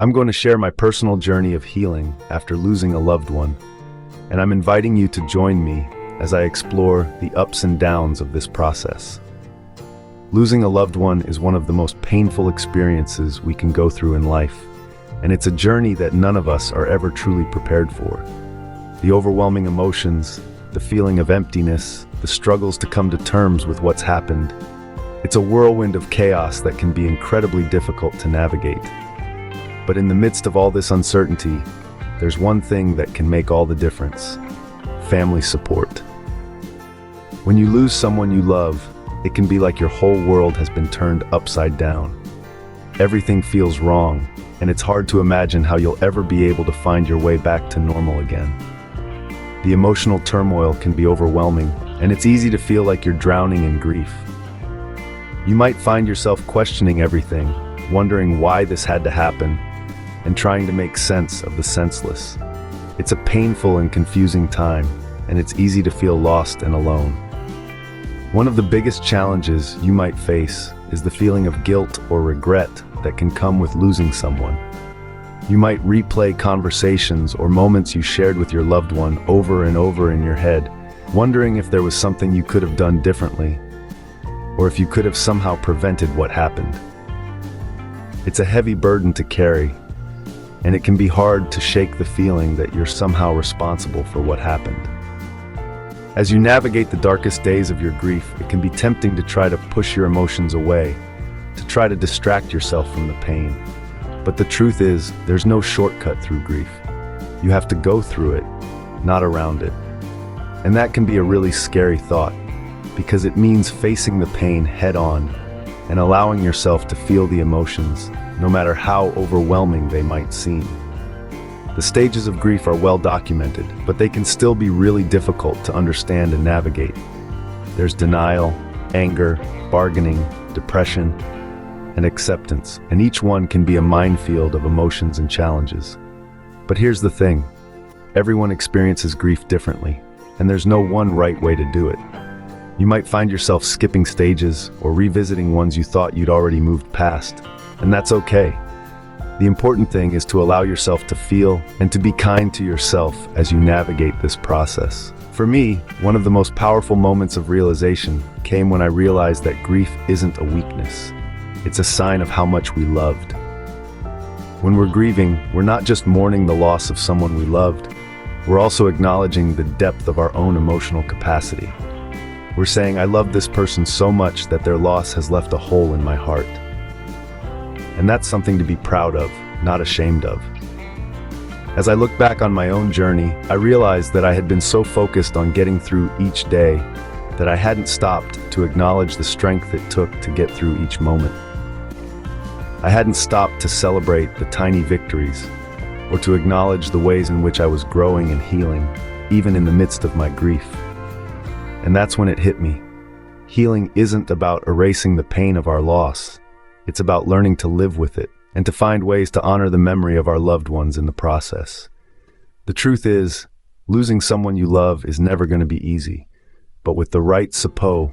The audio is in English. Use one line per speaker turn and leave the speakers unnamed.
I'm going to share my personal journey of healing after losing a loved one, and I'm inviting you to join me as I explore the ups and downs of this process. Losing a loved one is one of the most painful experiences we can go through in life, and it's a journey that none of us are ever truly prepared for. The overwhelming emotions, the feeling of emptiness, the struggles to come to terms with what's happened. It's a whirlwind of chaos that can be incredibly difficult to navigate. But in the midst of all this uncertainty, there's one thing that can make all the difference: family support. When you lose someone you love, it can be like your whole world has been turned upside down. Everything feels wrong, and it's hard to imagine how you'll ever be able to find your way back to normal again. The emotional turmoil can be overwhelming, and it's easy to feel like you're drowning in grief. You might find yourself questioning everything, wondering why this had to happen, and trying to make sense of the senseless. It's a painful and confusing time, and it's easy to feel lost and alone. One of the biggest challenges you might face is the feeling of guilt or regret that can come with losing someone. You might replay conversations or moments you shared with your loved one over and over in your head, wondering if there was something you could have done differently, or if you could have somehow prevented what happened. It's a heavy burden to carry, and it can be hard to shake the feeling that you're somehow responsible for what happened. As you navigate the darkest days of your grief, it can be tempting to try to push your emotions away, to try to distract yourself from the pain. But the truth is, there's no shortcut through grief. You have to go through it, not around it. And that can be a really scary thought, because it means facing the pain head on and allowing yourself to feel the emotions, no matter how overwhelming they might seem. The stages of grief are well documented, but they can still be really difficult to understand and navigate. There's denial, anger, bargaining, depression, and acceptance, and each one can be a minefield of emotions and challenges. But here's the thing: everyone experiences grief differently, and there's no one right way to do it. You might find yourself skipping stages or revisiting ones you thought you'd already moved past, and that's okay. The important thing is to allow yourself to feel and to be kind to yourself as you navigate this process. For me, one of the most powerful moments of realization came when I realized that grief isn't a weakness. It's a sign of how much we loved. When we're grieving, we're not just mourning the loss of someone we loved, we're also acknowledging the depth of our own emotional capacity. We're saying, I love this person so much that their loss has left a hole in my heart. And that's something to be proud of, not ashamed of. As I look back on my own journey, I realized that I had been so focused on getting through each day that I hadn't stopped to acknowledge the strength it took to get through each moment. I hadn't stopped to celebrate the tiny victories, or to acknowledge the ways in which I was growing and healing, even in the midst of my grief. And that's when it hit me. Healing isn't about erasing the pain of our loss. It's about learning to live with it and to find ways to honor the memory of our loved ones in the process. The truth is, losing someone you love is never going to be easy, but with the right support